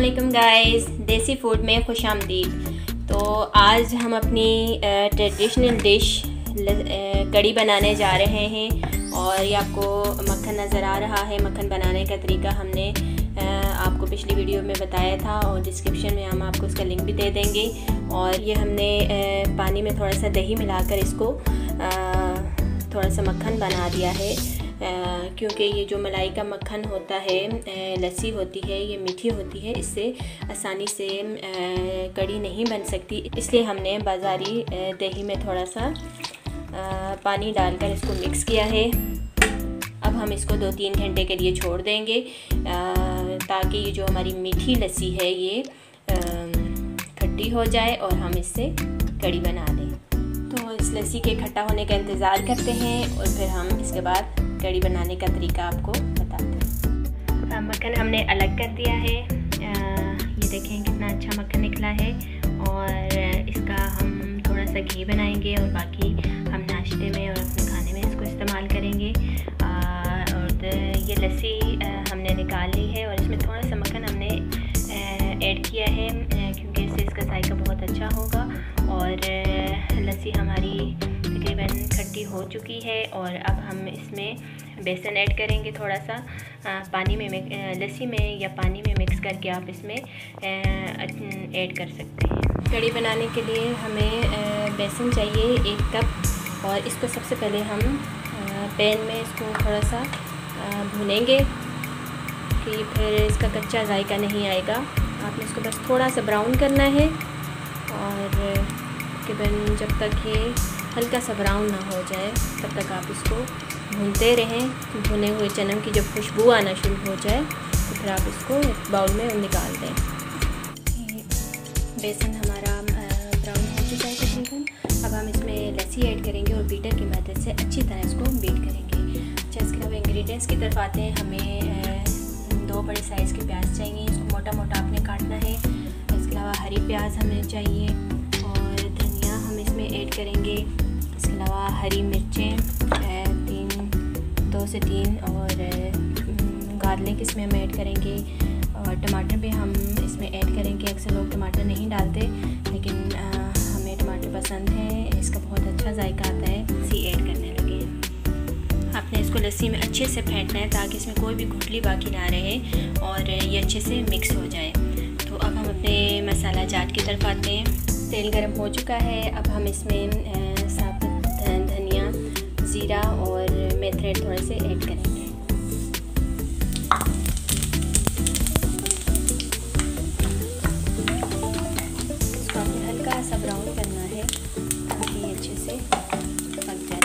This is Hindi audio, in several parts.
अस्सलामुअलैकुम गाइस, देसी फूड में खुश आमदीद। तो आज हम अपनी ट्रेडिशनल डिश कड़ी बनाने जा रहे हैं और ये आपको मक्खन नज़र आ रहा है। मक्खन बनाने का तरीका हमने आपको पिछली वीडियो में बताया था और डिस्क्रिप्शन में हम आपको उसका लिंक भी दे देंगे। और ये हमने पानी में थोड़ा सा दही मिलाकर इसको थोड़ा सा मक्खन बना दिया है, क्योंकि ये जो मलाई का मक्खन होता है, लस्सी होती है, ये मीठी होती है, इससे आसानी से कड़ी नहीं बन सकती। इसलिए हमने बाज़ारी दही में थोड़ा सा पानी डालकर इसको मिक्स किया है। अब हम इसको 2-3 घंटे के लिए छोड़ देंगे ताकि ये जो हमारी मीठी लस्सी है ये खट्टी हो जाए और हम इससे कड़ी बना दें। तो इस लस्सी के खट्टा होने का इंतज़ार करते हैं और फिर हम इसके बाद कड़ी बनाने का तरीका आपको बताते हैं। मक्खन हमने अलग कर दिया है। ये देखें कितना अच्छा मक्खन निकला है और इसका हम थोड़ा सा घी बनाएंगे और बाकी हम नाश्ते में और अपने खाने में इसको इस्तेमाल करेंगे। और ये लस्सी हमने निकाल ली है और इसमें थोड़ा सा मक्खन हमने ऐड किया है क्योंकि इससे इसका जायका बहुत अच्छा होगा। और लस्सी हमारी तकरीबन खट्टी हो चुकी है और अब हम इसमें बेसन ऐड करेंगे। थोड़ा सा पानी में लस्सी में या पानी में मिक्स करके आप इसमें ऐड कर सकते हैं। कड़ी बनाने के लिए हमें बेसन चाहिए 1 कप और इसको सबसे पहले हम पैन में इसको थोड़ा सा भूनेंगे कि फिर इसका कच्चा जायका नहीं आएगा। आपने इसको बस थोड़ा सा ब्राउन करना है और तकरीबन जब तक ये हल्का सा ब्राउन ना हो जाए तब तक आप इसको भूनते रहें। भुने हुए चनम की जब खुशबू आना शुरू हो जाए तो फिर आप इसको एक बाउल में निकाल दें। बेसन हमारा ब्राउन हो चुका है तकरीबन। अब हम इसमें लस्सी ऐड करेंगे और बीटर की मदद से अच्छी तरह इसको बीट करेंगे। अच्छा, इसके अलावा इंग्रेडिएंट्स की तरफ आते हैं। हमें 2 बड़े साइज़ के प्याज चाहिए, इसको मोटा मोटा आपने काटना है। इसके अलावा हरी प्याज हमें चाहिए और धनिया हम इसमें ऐड करेंगे। इसके अलावा हरी मिर्चें 2 से 3 और गार्लिक इसमें हम ऐड करेंगे और टमाटर भी हम इसमें ऐड करेंगे। अक्सर लोग टमाटर नहीं डालते लेकिन हमें टमाटर पसंद है, इसका बहुत अच्छा जायका आता है, इसी ऐड करने लगे। आपने इसको लस्सी में अच्छे से फेंटना है ताकि इसमें कोई भी गुठली बाकी ना रहे और ये अच्छे से मिक्स हो जाए। तो अब हम अपने मसाला जाट की तरफ आते हैं। तेल गर्म हो चुका है। अब हम इसमें साबुत धनिया, ज़ीरा और मेथी थोड़े से ऐड करेंगे। इसको आपने हल्का सा ब्राउन करना है ताकि ये अच्छे से पक जाए।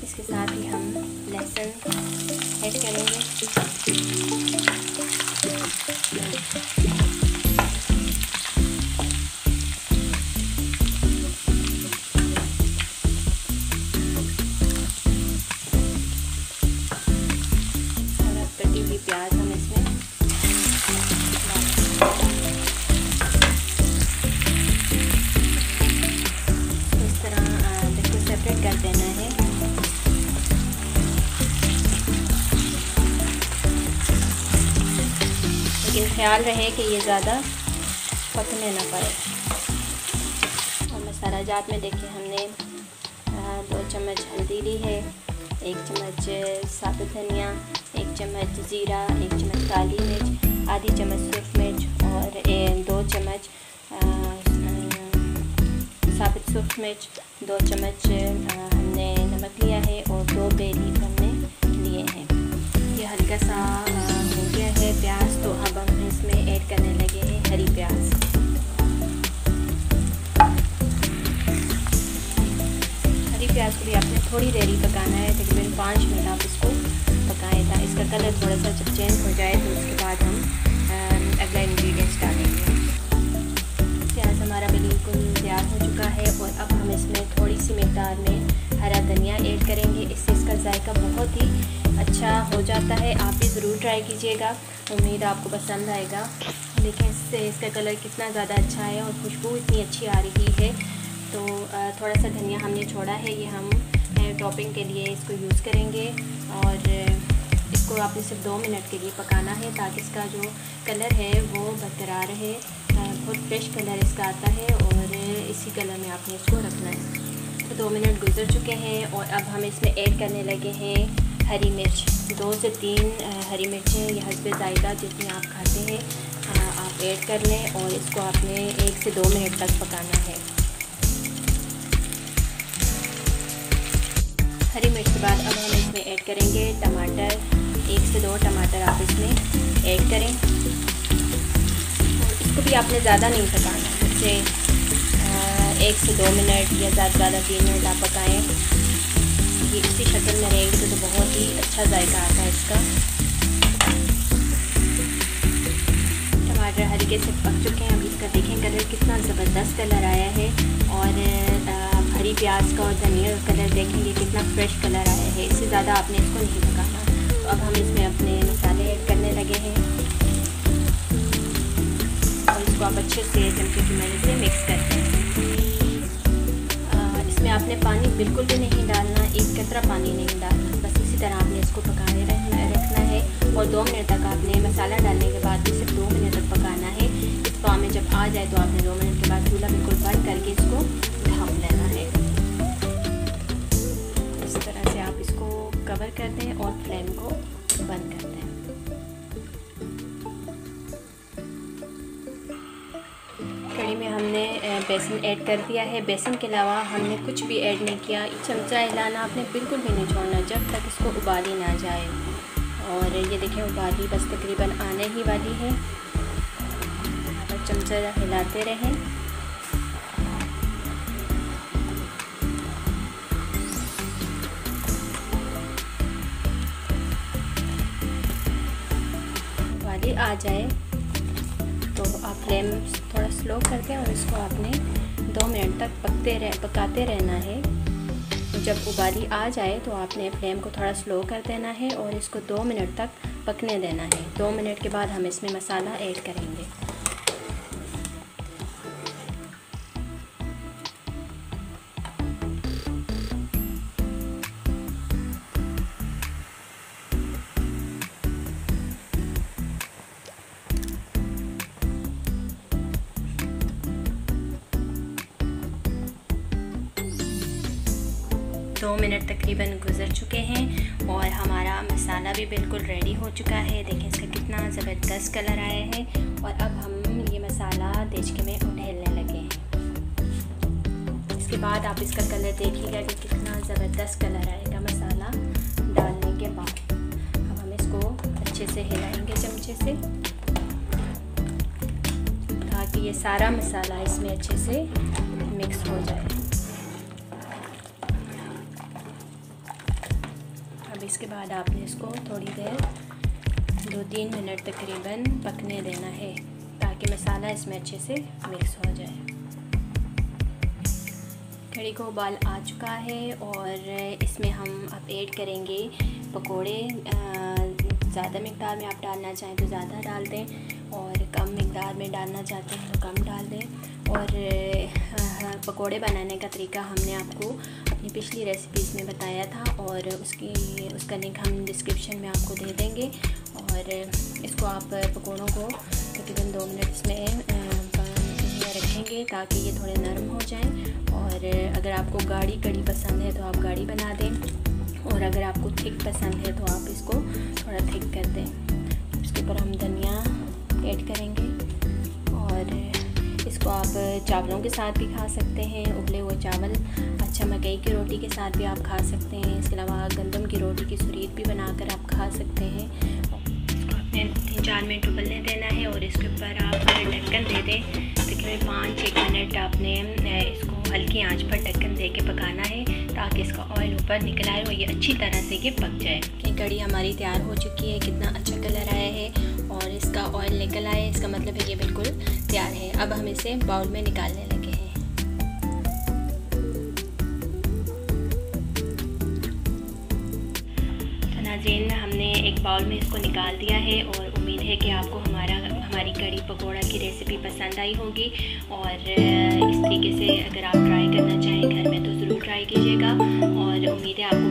इसके साथ ही हम लहसुन ऐड करेंगे। प्याज हम इसमें इस तरह बिल्कुल सेपरेट कर देना है। लेकिन ख्याल रहे कि ये ज़्यादा पकने ना पाए। और मसाला जात में देखिए हमने 2 चम्मच हल्दी ली है, 1 चम्मच साबुत धनिया, 1 चम्मच ज़ीरा, 1 चम्मच काली मिर्च, आधी चम्मच सूफ मिर्च और 2 चम्मच साबुत सूफ मिर्च, 2 चम्मच हमने नमक लिया है और 2 बे लीफ हमने लिए हैं। ये हल्का सा हो गया है प्याज, तो अब हम इसमें ऐड करने लगे हैं हरी प्याज। प्याज को भी आपने थोड़ी देर ही पकाना है, तकरीबन 5 मिनट आप इसको पकाएं था इसका कलर थोड़ा सा जब चेंज हो जाए तो उसके बाद हम अगला इंग्रेडिएंट्स डालेंगे। प्याज हमारा बिल्कुल तैयार हो चुका है और अब हम इसमें थोड़ी सी मिकदार में हरा धनिया ऐड करेंगे। इससे इसका जायका बहुत ही अच्छा हो जाता है। आप भी ज़रूर ट्राई कीजिएगा, उम्मीद आपको पसंद आएगा। देखिए इससे इसका कलर कितना ज़्यादा अच्छा है और खुशबू इतनी अच्छी आ रही है। तो थोड़ा सा धनिया हमने छोड़ा है, ये हम टॉपिंग के लिए इसको यूज़ करेंगे और इसको इसको आपने सिर्फ 2 मिनट के लिए पकाना है ताकि इसका जो कलर है वो बरकरार रहे। बहुत फ्रेश कलर इसका आता है और इसी कलर में आपने इसको रखना है। तो 2 मिनट गुजर चुके हैं और अब हम इसमें ऐड करने लगे हैं हरी मिर्च। 2 से 3 हरी मिर्चें या हस्बे ज़ायदा जितनी आप खाते हैं आप ऐड कर लें और इसको आपने 1 से 2 मिनट तक पकाना है। हरी मिर्च के बाद अब हम इसमें ऐड करेंगे टमाटर। 1 से 2 टमाटर आप इसमें ऐड करें और इसको भी आपने ज़्यादा नहीं पकाना, जैसे 1 से 2 मिनट या ज़्यादा 3 मिनट आप पकाएं। ये इसी शक्ल में रहेंगे तो बहुत ही अच्छा जायका आता है इसका। टमाटर हल्के से पक चुके हैं। अभी इसका देखें कलर कितना ज़बरदस्त कलर आया है और हरी प्याज का और धनिया का कलर देखेंगे कितना फ्रेश कलर आया है। इससे ज़्यादा आपने इसको नहीं पकाना। तो अब हम इसमें अपने मसाले ऐड करने लगे हैं और इसको आप अच्छे से चमचे की मदद से मिक्स करते हैं। इसमें आपने पानी बिल्कुल भी नहीं डालना, 1 कतरा पानी नहीं डालना, बस इसी तरह आपने इसको पकाए रखना है और 2 मिनट तक आपने मसाला डालने के बाद भी सिर्फ 2 मिनट तक पकाना है। इस पाव में जब आ जाए तो आपने 2 मिनट के बाद चूल्हा बिल्कुल बंद करके इसको ढक लेना है। इस तरह से आप इसको कवर कर दें और फ्लेम को बंद कर दें। कढ़ी में हमने बेसन ऐड कर दिया है। बेसन के अलावा हमने कुछ भी ऐड नहीं किया। चमचा हिलाना आपने बिल्कुल भी नहीं छोड़ना जब तक इसको उबाली ना जाए। और ये देखें उबाली बस तकरीबन आने ही वाली है। आप चमचा हिलाते रहें। उबाली आ जाए तो आप फ्लेम थोड़ा स्लो कर दें और इसको आपने 2 मिनट तक पकाते रहना है। जब उबाली आ जाए तो आपने फ्लेम को थोड़ा स्लो कर देना है और इसको 2 मिनट तक पकने देना है। 2 मिनट के बाद हम इसमें मसाला ऐड करेंगे। दो मिनट तकरीबन गुजर चुके हैं और हमारा मसाला भी बिल्कुल रेडी हो चुका है। देखें इसका कितना ज़बरदस्त कलर आया है और अब हम ये मसाला देचके में उंडेलने लगे हैं। इसके बाद आप इसका कलर देखिएगा कि कितना ज़बरदस्त कलर आएगा मसाला डालने के बाद। अब हम इसको अच्छे से हिलाएंगे चमचे से ताकि ये सारा मसाला इसमें अच्छे से मिक्स हो जाए। इसके बाद आपने इसको थोड़ी देर 2-3 मिनट तकरीबन पकने देना है ताकि मसाला इसमें अच्छे से मिक्स हो जाए। कढ़ी को उबाल आ चुका है और इसमें हम अब ऐड करेंगे पकोड़े। ज़्यादा मिक़दार में आप डालना चाहें तो ज़्यादा डाल दें और कम मिक़दार में डालना चाहते हैं तो कम डाल दें। और पकोड़े बनाने का तरीका हमने आपको अपनी पिछली रेसिपीज़ में बताया था और उसका लिंक हम डिस्क्रिप्शन में आपको दे देंगे। और इसको आप पकोड़ों को तकरीबन 2 मिनट इसमें रखेंगे ताकि ये थोड़े नरम हो जाएं। और अगर आपको गाढ़ी कढ़ी पसंद है तो आप गाढ़ी बना दें और अगर आपको थिक पसंद है तो आप इसको थोड़ा थिक कर दें। इसके ऊपर हम धनिया ऐड करेंगे और इसको आप चावलों के साथ भी खा सकते हैं, उबले हुए चावल। अच्छा मकई की रोटी के साथ भी आप खा सकते हैं। इसके अलावा गंदम की रोटी की सुरीत भी बनाकर आप खा सकते हैं। इसको आपने 3-4 मिनट उबलने देना है और इसके ऊपर आप ढक्कन दे दें। तकरीबन 5-6 मिनट आपने इसको हल्की आंच पर ढक्कन दे के पकाना है ताकि इसका ऑयल ऊपर निकल आए और ये अच्छी तरह से ये पक जाए। ये कढ़ी हमारी तैयार हो चुकी है। कितना अच्छा कलर आया है और इसका ऑयल निकल आए, इसका मतलब है ये बिल्कुल तैयार है। अब हम इसे बाउल में निकालने लगे हैं। तो नाज़रीन, हमने एक बाउल में इसको निकाल दिया है और उम्मीद है कि आपको हमारी कढ़ी पकोड़ा की रेसिपी पसंद आई होगी। और इस तरीके से अगर आप ट्राई करना चाहें घर में तो ज़रूर ट्राई कीजिएगा और उम्मीद है आप